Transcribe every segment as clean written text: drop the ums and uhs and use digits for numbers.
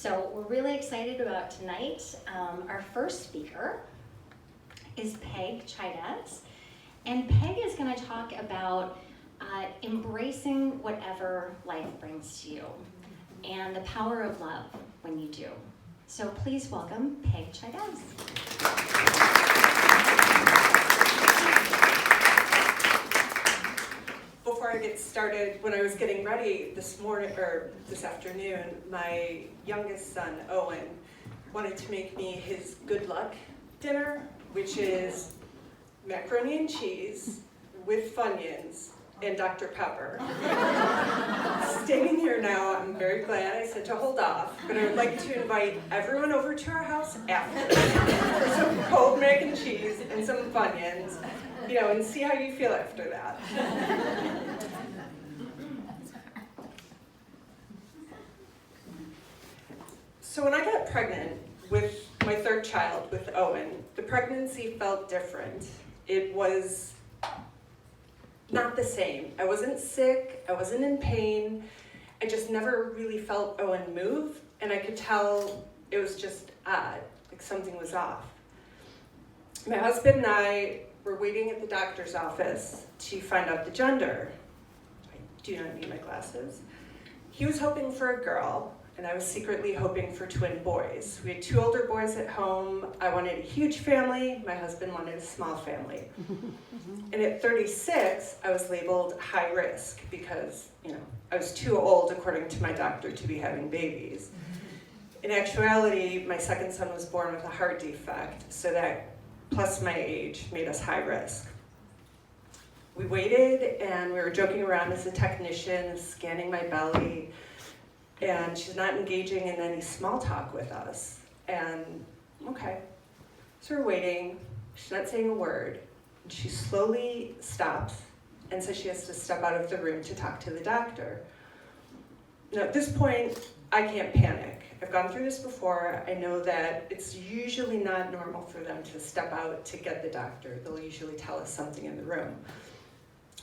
So we're really excited about tonight. Our first speaker is Peg Chaidez. And Peg is going to talk about embracing whatever life brings to you and the power of love when you do. So please welcome Peg Chaidez. Before I get started, when I was getting ready this afternoon, my youngest son, Owen, wanted to make me his good luck dinner, which is macaroni and cheese with Funyuns and Dr. Pepper. Standing here now, I'm very glad I said to hold off, but I would like to invite everyone over to our house after for some cold mac and cheese and some Funyuns, and see how you feel after that. So when I got pregnant with my third child, with Owen, the pregnancy felt different. It was not the same. I wasn't sick, I wasn't in pain, I just never really felt Owen move, and I could tell it was just odd, like something was off. My husband and I were waiting at the doctor's office to find out the gender. I do not need my glasses. He was hoping for a girl, and I was secretly hoping for twin boys. We had 2 older boys at home. I wanted a huge family. My husband wanted a small family. And at 36, I was labeled high risk because, I was too old, according to my doctor, to be having babies. In actuality, my second son was born with a heart defect, so that, plus my age, made us high risk. We waited, and we were joking around as a technician, scanning my belly, and she's not engaging in any small talk with us. And, okay. So we're waiting, she's not saying a word. And she slowly stops and says she has to step out of the room to talk to the doctor. Now at this point, I can't panic. I've gone through this before. I know that it's usually not normal for them to step out to get the doctor. They'll usually tell us something in the room.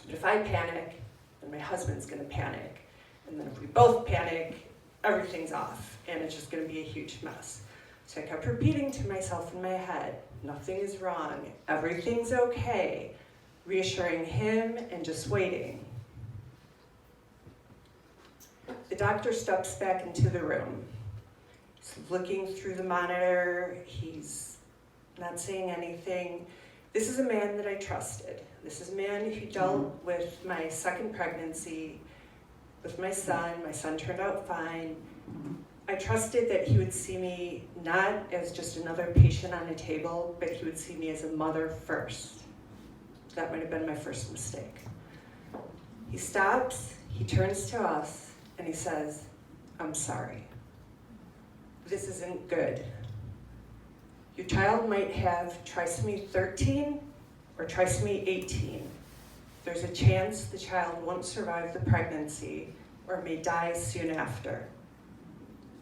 But if I panic, then my husband's gonna panic. And then if we both panic, everything's off, and it's just gonna be a huge mess. So I kept repeating to myself in my head, nothing is wrong, everything's okay, reassuring him and just waiting. The doctor steps back into the room. He's looking through the monitor, he's not saying anything. This is a man that I trusted. This is a man who dealt with my second pregnancy, with my son turned out fine. I trusted that he would see me not as just another patient on a table, but he would see me as a mother first. That might have been my first mistake. He stops, he turns to us, and he says, "I'm sorry. This isn't good. Your child might have trisomy 13 or trisomy 18. There's a chance the child won't survive the pregnancy or may die soon after.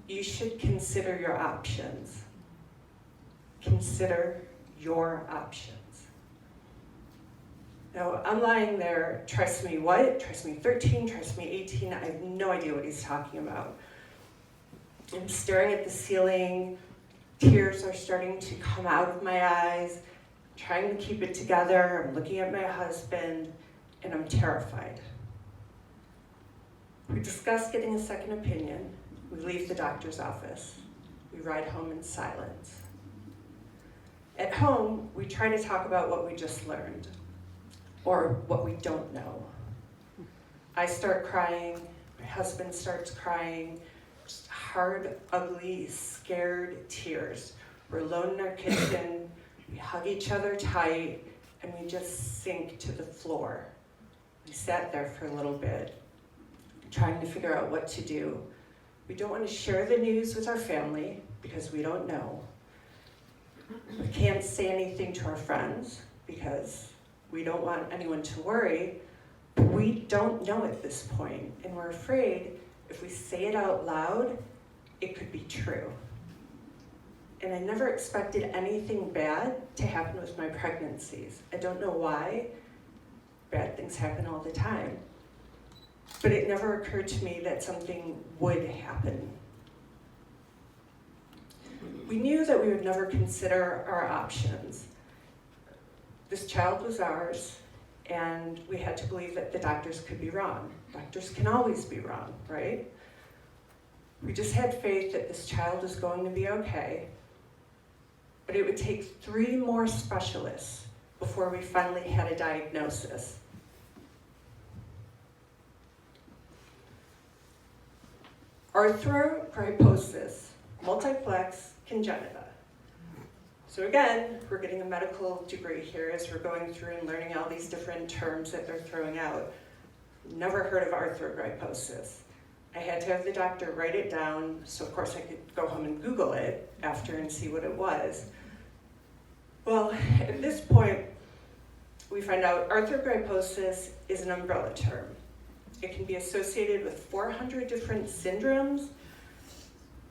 You should consider your options. Consider your options." Now, I'm lying there, trisomy what? Trisomy 13, trisomy 18, I have no idea what he's talking about. I'm staring at the ceiling, tears are starting to come out of my eyes, trying to keep it together, I'm looking at my husband, and I'm terrified. We discuss getting a second opinion. We leave the doctor's office. We ride home in silence. At home, we try to talk about what we just learned, or what we don't know. I start crying, my husband starts crying, just hard, ugly, scared tears. We're alone in our kitchen, we hug each other tight, and we just sink to the floor. We sat there for a little bit, trying to figure out what to do. We don't want to share the news with our family because we don't know. We can't say anything to our friends because we don't want anyone to worry. But we don't know at this point, and we're afraid if we say it out loud, it could be true. And I never expected anything bad to happen with my pregnancies. I don't know why. Bad things happen all the time. But it never occurred to me that something would happen. We knew that we would never consider our options. This child was ours, and we had to believe that the doctors could be wrong. Doctors can always be wrong, right? We just had faith that this child was going to be okay, but it would take 3 more specialists before we finally had a diagnosis. Arthrogryposis Multiplex Congenita. So again, we're getting a medical degree here as we're going through and learning all these different terms that they're throwing out. Never heard of arthrogryposis. I had to have the doctor write it down, so of course I could go home and Google it after and see what it was. Well, at this point, we find out arthrogryposis is an umbrella term. It can be associated with 400 different syndromes.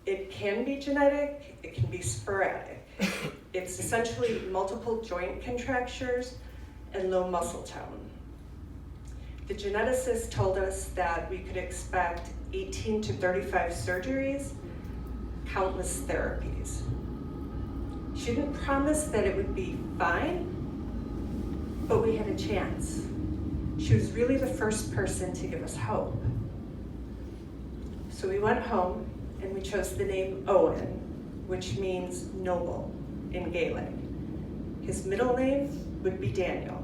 It can be genetic, it can be sporadic. It's essentially multiple joint contractures and low muscle tone. The geneticist told us that we could expect 18 to 35 surgeries, countless therapies. She didn't promise that it would be fine, but we had a chance. She was really the first person to give us hope. So we went home and we chose the name Owen, which means noble in Gaelic. His middle name would be Daniel,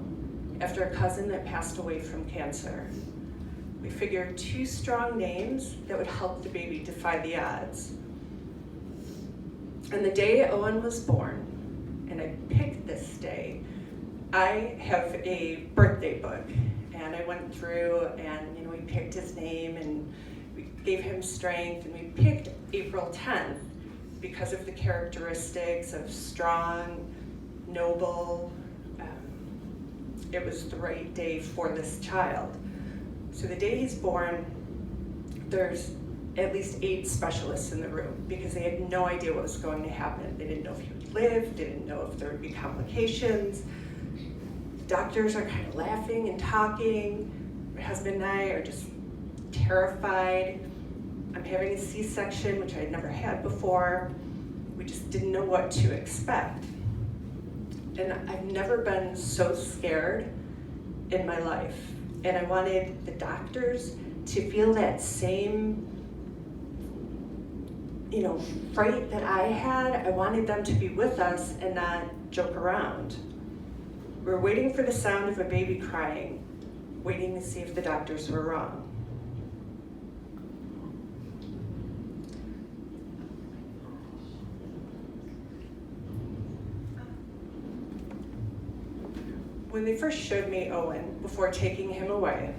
after a cousin that passed away from cancer. We figured 2 strong names that would help the baby defy the odds. And the day Owen was born, and I picked this day, I have a birthday book, and I went through and we picked his name and we gave him strength, and we picked April 10th because of the characteristics of strong, noble. It was the right day for this child. So the day he's born, there's at least 8 specialists in the room because they had no idea what was going to happen. They didn't know if he would live, they didn't know if there would be complications. The doctors are kind of laughing and talking. My husband and I are just terrified. I'm having a C-section, which I had never had before. We just didn't know what to expect. And I've never been so scared in my life. And I wanted the doctors to feel that same, fright that I had. I wanted them to be with us and not joke around. We were waiting for the sound of a baby crying, waiting to see if the doctors were wrong. When they first showed me Owen before taking him away,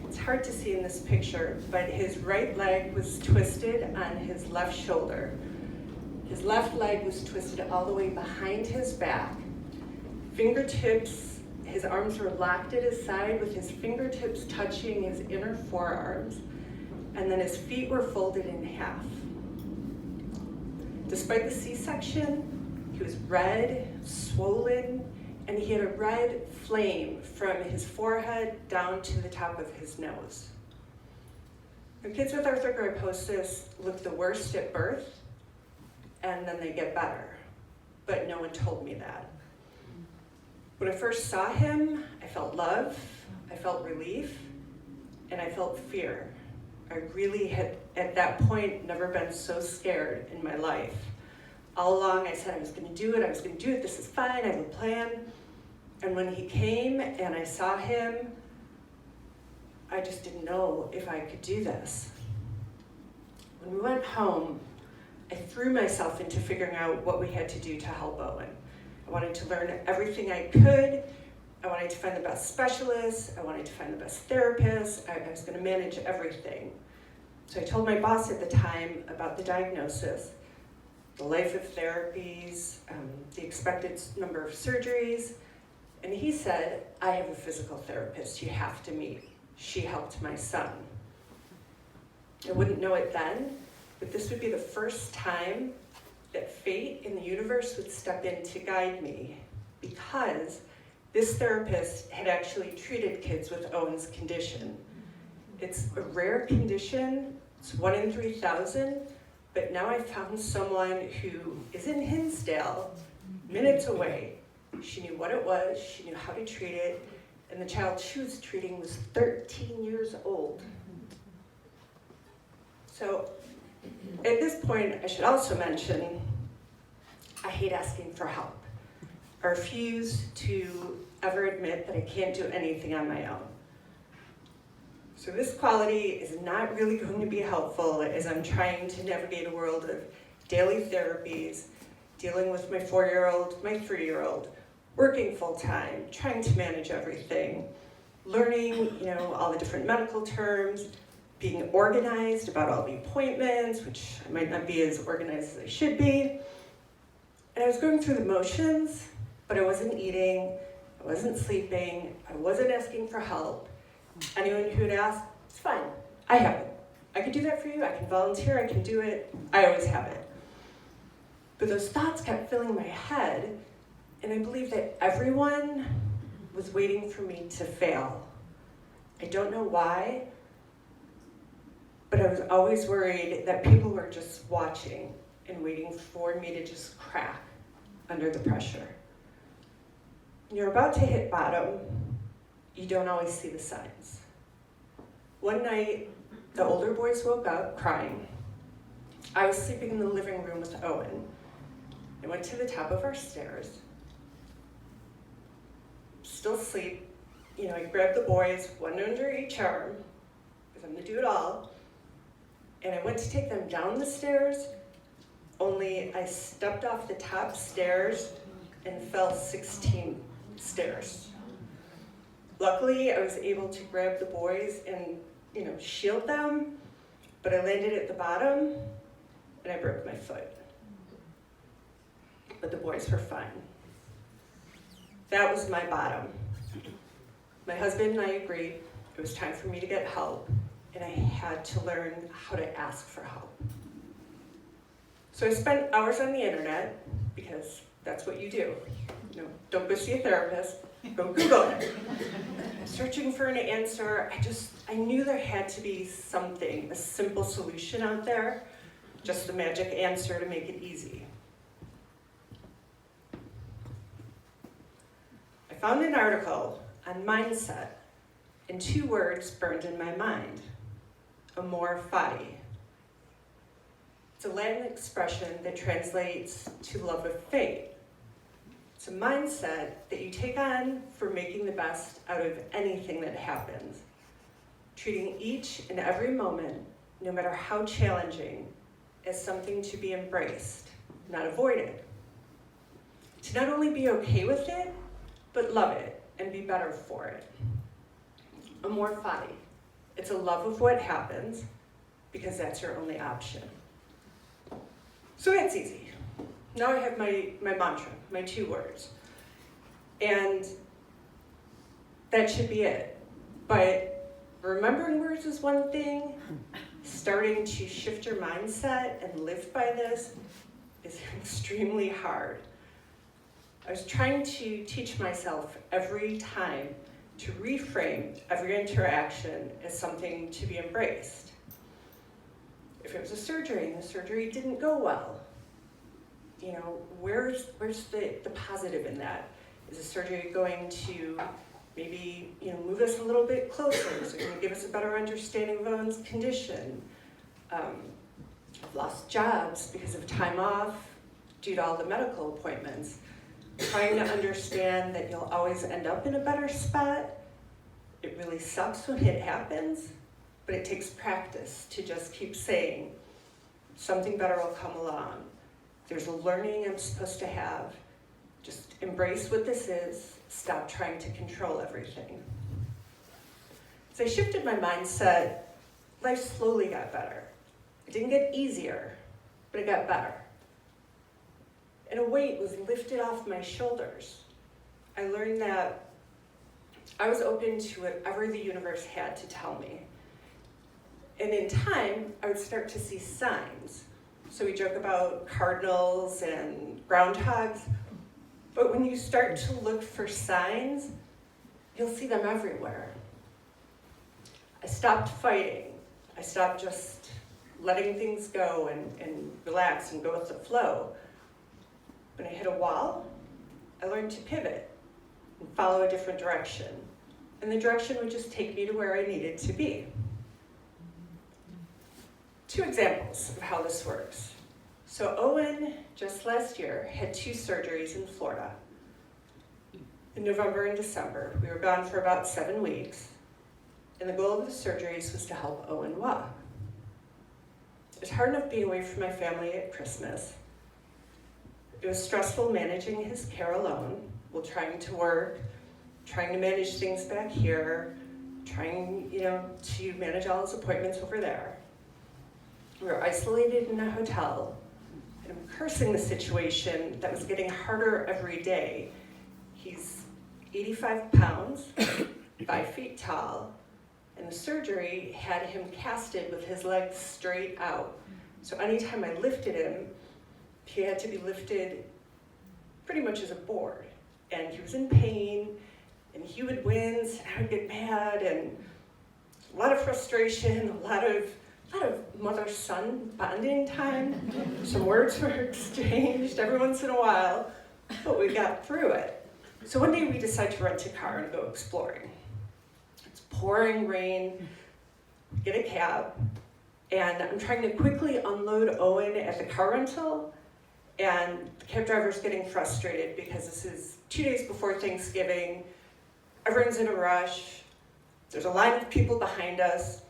it's hard to see in this picture, but his right leg was twisted on his left shoulder. His left leg was twisted all the way behind his back. Fingertips, his arms were locked at his side with his fingertips touching his inner forearms, and then his feet were folded in half. Despite the C-section, he was red, swollen, and he had a red flame from his forehead down to the top of his nose. The kids with arthrogryposis look the worst at birth, and then they get better, but no one told me that. When I first saw him, I felt love, I felt relief, and I felt fear. I really had, at that point, never been so scared in my life. All along, I said I was going to do it, this is fine, I have a plan. And when he came and I saw him, I just didn't know if I could do this. When we went home, I threw myself into figuring out what we had to do to help Owen. I wanted to learn everything I could. I wanted to find the best specialists. I wanted to find the best therapists. I was going to manage everything. So I told my boss at the time about the diagnosis, the life of therapies, the expected number of surgeries, and he said, I have a physical therapist you have to meet. She helped my son. I wouldn't know it then, but this would be the first time that fate in the universe would step in to guide me, because this therapist had actually treated kids with Owen's condition. It's a rare condition, it's 1 in 3,000, But now I found someone who is in Hinsdale, minutes away. She knew what it was, she knew how to treat it, and the child she was treating was 13 years old. So at this point, I should also mention, I hate asking for help. I refuse to ever admit that I can't do anything on my own. So this quality is not really going to be helpful as I'm trying to navigate a world of daily therapies, dealing with my 4-year-old, my 3-year-old, working full-time, trying to manage everything, learning, all the different medical terms, being organized about all the appointments, which I might not be as organized as I should be. And I was going through the motions, but I wasn't eating, I wasn't sleeping, I wasn't asking for help. Anyone who would ask, it's fine, I have it. I could do that for you, I can volunteer, I can do it, I always have it. But those thoughts kept filling my head, and I believed that everyone was waiting for me to fail. I don't know why, but I was always worried that people were just watching and waiting for me to just crack under the pressure. When you're about to hit bottom, you don't always see the signs. One night, the older boys woke up crying. I was sleeping in the living room with Owen. I went to the top of our stairs, still asleep. I grabbed the boys, one under each arm, because I'm the do-it-all, and I went to take them down the stairs, only I stepped off the top stairs and fell 16 stairs. Luckily, I was able to grab the boys and, shield them, but I landed at the bottom and I broke my foot. But the boys were fine. That was my bottom. My husband and I agreed it was time for me to get help, and I had to learn how to ask for help. So I spent hours on the internet, because that's what you do. Don't go see a therapist, go Google it. Searching for an answer, I knew there had to be something, a simple solution out there, just a magic answer to make it easy. I found an article on mindset, and 2 words burned in my mind: Amor Fati. It's a Latin expression that translates to love of fate. It's a mindset that you take on for making the best out of anything that happens, treating each and every moment, no matter how challenging, as something to be embraced, not avoided. To not only be okay with it, but love it and be better for it. Amor Fati. It's a love of what happens, because that's your only option. So that's easy. Now I have my mantra, my 2 words. And that should be it. But remembering words is one thing. Starting to shift your mindset and live by this is extremely hard. I was trying to teach myself every time to reframe every interaction as something to be embraced. If it was a surgery and the surgery didn't go well, where's the positive in that? Is the surgery going to maybe move us a little bit closer? Is it going to give us a better understanding of Owen's condition? I've lost jobs because of time off due to all the medical appointments. Trying to understand that you'll always end up in a better spot. It really sucks when it happens, but it takes practice to just keep saying, something better will come along. There's a learning I'm supposed to have. Just embrace what this is. Stop trying to control everything. As I shifted my mindset, life slowly got better. It didn't get easier, but it got better. And a weight was lifted off my shoulders. I learned that I was open to whatever the universe had to tell me. And in time, I would start to see signs. So we joke about cardinals and groundhogs, but when you start to look for signs, you'll see them everywhere. I stopped fighting. I stopped just letting things go and relax and go with the flow. When I hit a wall, I learned to pivot and follow a different direction. And the direction would just take me to where I needed to be. 2 examples of how this works. So Owen, just last year, had 2 surgeries in Florida. In November and December, we were gone for about 7 weeks, and the goal of the surgeries was to help Owen walk. It was hard enough being away from my family at Christmas. It was stressful managing his care alone while trying to work, trying to manage things back here, trying, to manage all his appointments over there. We were isolated in a hotel, and I'm cursing the situation that was getting harder every day. He's 85 pounds, 5 feet tall, and the surgery had him casted with his legs straight out. So anytime I lifted him, he had to be lifted pretty much as a board. And he was in pain, and he would wince, and I would get mad, and a lot of frustration, a lot of mother-son bonding time. Some words were exchanged every once in a while, but we got through it. So one day we decided to rent a car and go exploring. It's pouring rain, get a cab, and I'm trying to quickly unload Owen at the car rental, and the cab driver's getting frustrated because this is 2 days before Thanksgiving, everyone's in a rush, there's a line of people behind us.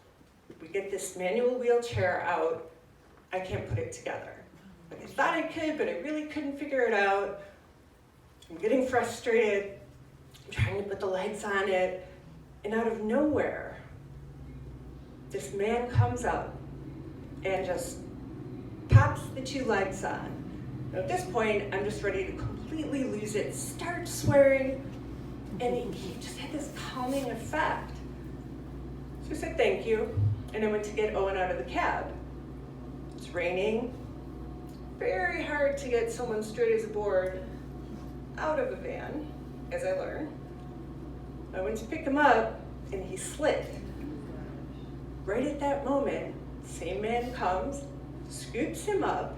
We get this manual wheelchair out, I can't put it together. Like I thought I could, but I really couldn't figure it out. I'm getting frustrated, I'm trying to put the legs on it, and out of nowhere, this man comes up and just pops the 2 legs on. And at this point, I'm just ready to completely lose it, start swearing, and he just had this calming effect. So I said thank you, and I went to get Owen out of the cab. It's raining, very hard to get someone straight as a board out of a van, as I learned. I went to pick him up, and he slid. Right at that moment, the same man comes, scoops him up,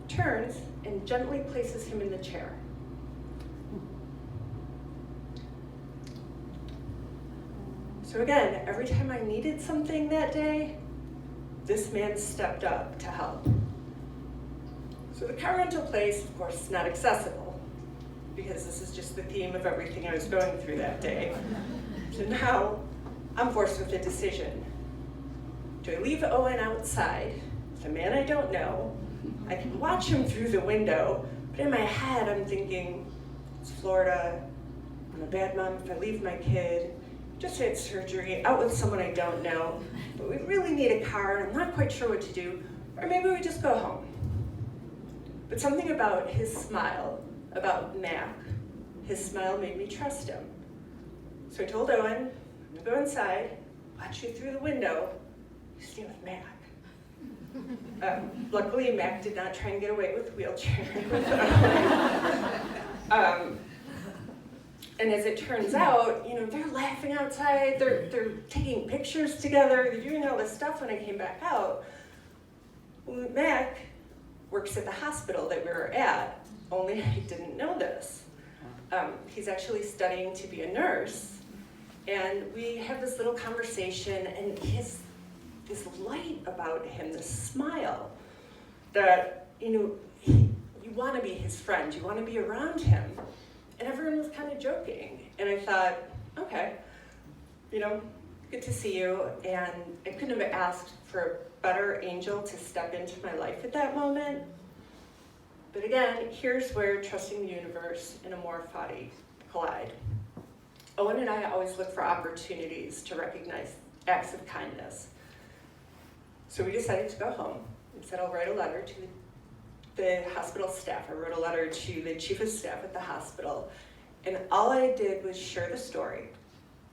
turns, and gently places him in the chair. So again, every time I needed something that day, this man stepped up to help. So the car rental place, of course, is not accessible, because this is just the theme of everything I was going through that day. So now I'm forced with a decision. Do I leave Owen outside with a man I don't know? I can watch him through the window, but in my head I'm thinking, it's Florida, I'm a bad mom if I leave my kid, just had surgery, out with someone I don't know, but we really need a car, I'm not quite sure what to do, or maybe we just go home. But something about his smile, about Mac, his smile made me trust him. So I told Owen, I'm gonna go inside, watch you through the window, you stay with Mac. Luckily, Mac did not try and get away with the wheelchair. And as it turns out, they're laughing outside, they're taking pictures together, they're doing all this stuff when I came back out. Well, Mac works at the hospital that we were at, only I didn't know this. He's actually studying to be a nurse, and we have this little conversation, and he has this light about him, this smile, that, you want to be his friend, you want to be around him. And everyone was kind of joking. And I thought, okay, good to see you. And I couldn't have asked for a better angel to step into my life at that moment. But again, here's where trusting the universe and Amor Fati collide. Owen and I always look for opportunities to recognize acts of kindness. So we decided to go home and said, I'll write a letter to the hospital staff. I wrote a letter to the chief of staff at the hospital, and all I did was share the story,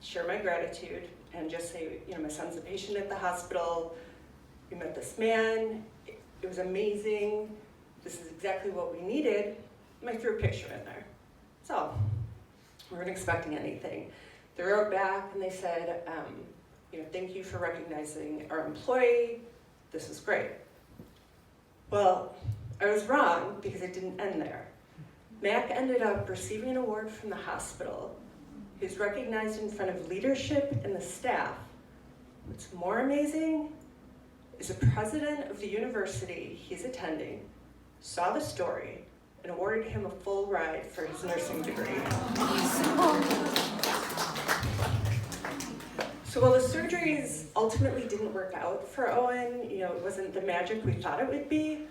share my gratitude, and just say, my son's a patient at the hospital, we met this man, it was amazing, this is exactly what we needed, and I threw a picture in there. So, we weren't expecting anything. They wrote back and they said, thank you for recognizing our employee. This is great. Well, I was wrong because it didn't end there. Mac ended up receiving an award from the hospital. He was recognized in front of leadership and the staff. What's more amazing is the president of the university he's attending saw the story and awarded him a full ride for his nursing degree. So while the surgeries ultimately didn't work out for Owen, it wasn't the magic we thought it would be,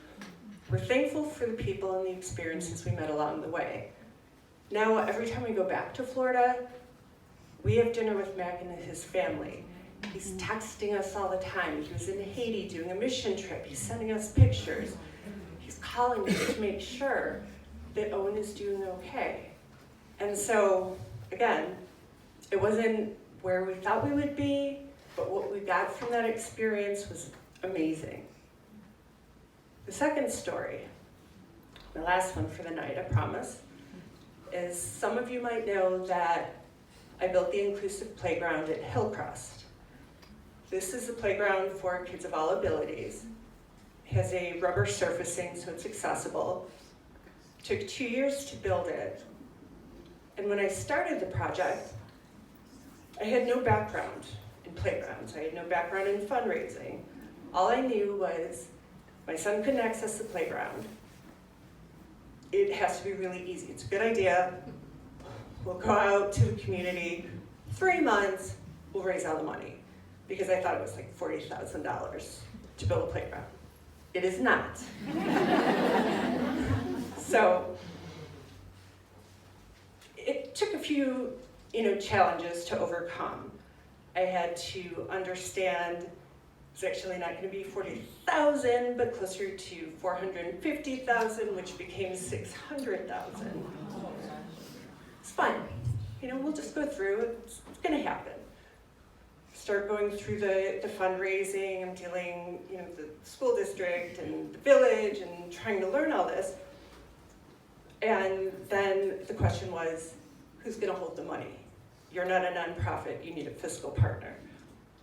we're thankful for the people and the experiences we met along the way. Now, every time we go back to Florida, we have dinner with Mac and his family. He's texting us all the time. He was in Haiti doing a mission trip. He's sending us pictures. He's calling us to make sure that Owen is doing okay. And so, again, it wasn't where we thought we would be, but what we got from that experience was amazing. The second story, the last one for the night, I promise, is some of you might know that I built the inclusive playground at Hillcrest. This is a playground for kids of all abilities. It has a rubber surfacing so it's accessible. It took 2 years to build it. And when I started the project, I had no background in playgrounds. I had no background in fundraising. All I knew was my son couldn't access the playground. It has to be really easy. It's a good idea. We'll go out to the community. 3 months, we'll raise all the money. Because I thought it was like $40,000 to build a playground. It is not. So it took a few challenges to overcome. I had to understand it's actually not going to be 40,000, but closer to 450,000, which became 600,000. It's fine. We'll just go through. It's going to happen. Start going through the fundraising. I'm dealing, the school district and the village, and trying to learn all this. And then the question was, who's going to hold the money? You're not a nonprofit. You need a fiscal partner.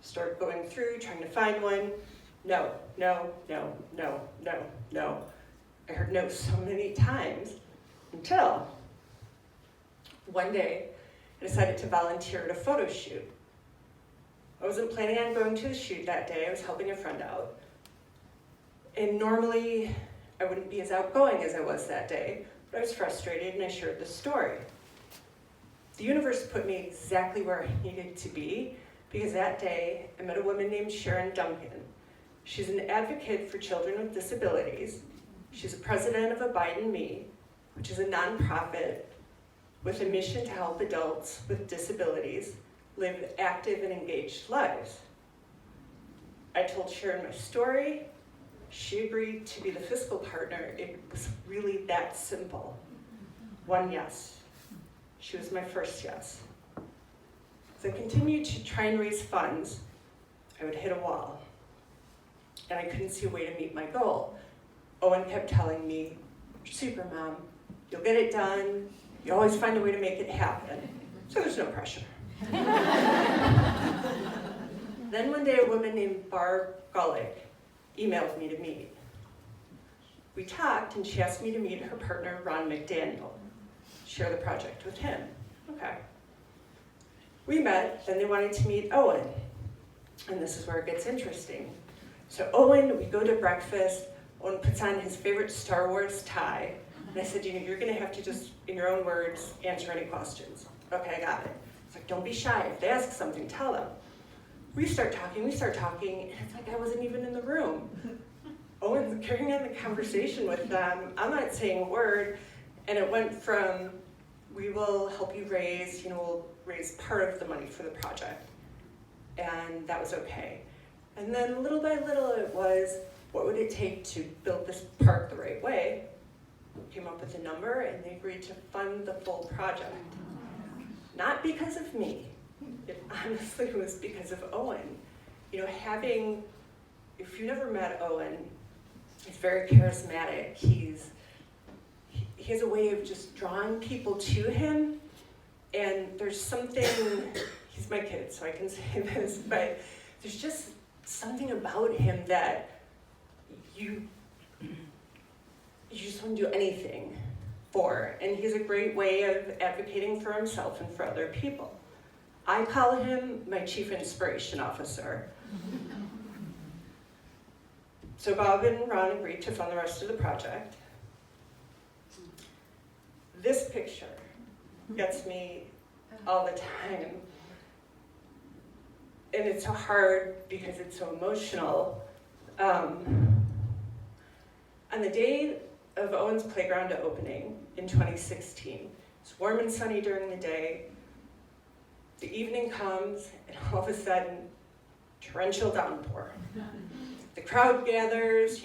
Start going through, trying to find one. No. I heard no so many times until one day I decided to volunteer at a photo shoot. I wasn't planning on going to the shoot that day. I was helping a friend out. And normally I wouldn't be as outgoing as I was that day, but I was frustrated and I shared the story. The universe put me exactly where I needed to be, because that day I met a woman named Sharon Duncan. She's an advocate for children with disabilities. She's a president of Abide in Me, which is a nonprofit with a mission to help adults with disabilities live active and engaged lives. I told Sharon my story. She agreed to be the fiscal partner. It was really that simple. One yes. She was my first yes. As I continued to try and raise funds, I would hit a wall. And I couldn't see a way to meet my goal. Owen kept telling me, "You're super, Mom. You'll get it done. You always find a way to make it happen." So there's no pressure. Then one day a woman named Barb Gullick emailed me to meet. We talked and she asked me to meet her partner, Ron McDaniel, share the project with him. Okay. We met, then they wanted to meet Owen. And this is where it gets interesting. So Owen, we go to breakfast, Owen puts on his favorite Star Wars tie, and I said, you're gonna have to just, in your own words, answer any questions. Okay, I got it. It's like, don't be shy. If they ask something, tell them. We start talking, and it's like I wasn't even in the room. Owen's carrying on the conversation with them. I'm not saying a word, and it went from, we will help you raise, we'll raise part of the money for the project. And that was okay. And then little by little it was, what would it take to build this park the right way? We came up with a number and they agreed to fund the full project. Not because of me. It honestly was because of Owen. If you never met Owen, he's very charismatic. He has a way of just drawing people to him. And there's something, he's my kid, so I can say this, but there's just something about him that you just wouldn't do anything for. And he's a great way of advocating for himself and for other people. I call him my chief inspiration officer. So Bob and Ron agreed to fund the rest of the project. This picture gets me all the time. And it's so hard because it's so emotional. On the day of Owen's playground opening in 2016, it's warm and sunny during the day. The evening comes, and all of a sudden, torrential downpour. The crowd gathers,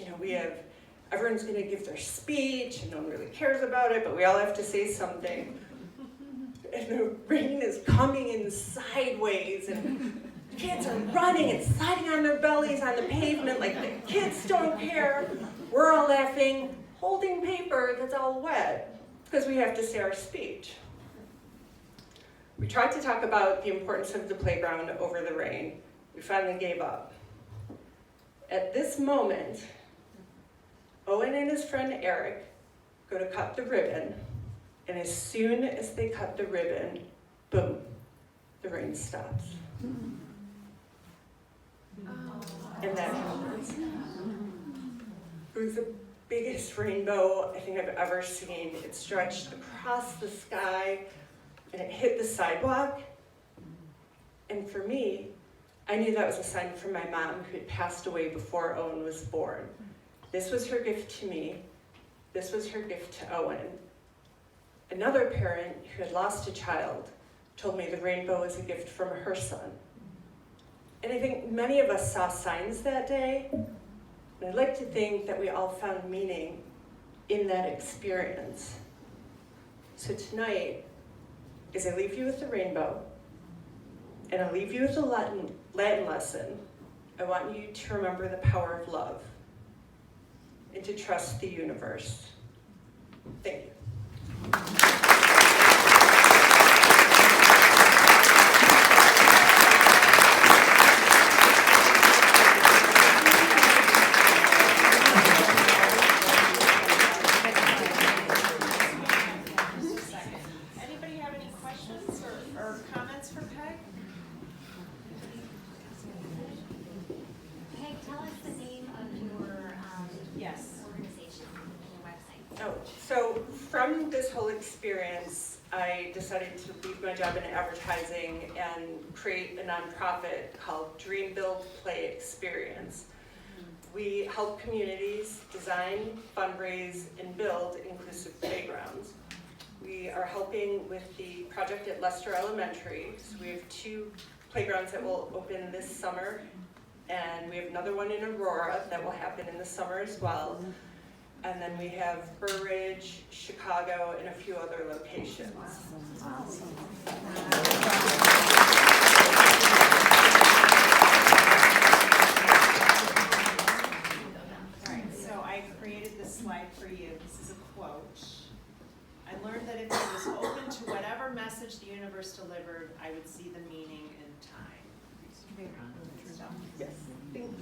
everyone's gonna give their speech, and no one really cares about it, but we all have to say something. And the rain is coming in sideways, and kids are running and sliding on their bellies on the pavement like the kids don't care. We're all laughing, holding paper that's all wet, because we have to say our speech. We tried to talk about the importance of the playground over the rain. We finally gave up. At this moment, Owen and his friend Eric go to cut the ribbon, and as soon as they cut the ribbon, boom, the rain stops. And that happens. It was the biggest rainbow I think I've ever seen. It stretched across the sky, and it hit the sidewalk. And for me, I knew that was a sign from my mom, who had passed away before Owen was born. This was her gift to me. This was her gift to Owen. Another parent who had lost a child told me the rainbow was a gift from her son. And I think many of us saw signs that day, and I'd like to think that we all found meaning in that experience. So tonight, as I leave you with the rainbow, and I leave you with a Latin lesson, I want you to remember the power of love and to trust the universe. Thank you. So from this whole experience, I decided to leave my job in advertising and create a nonprofit called Dream Build Play Experience. We help communities design, fundraise, and build inclusive playgrounds. We are helping with the project at Lester Elementary. So we have 2 playgrounds that will open this summer, and we have another one in Aurora that will happen in the summer as well. And then we have Burr Ridge, Chicago, and a few other locations. Awesome. All right, so I created this slide for you. This is a quote. I learned that if I was open to whatever message the universe delivered, I would see the meaning in time. Yes, thank you.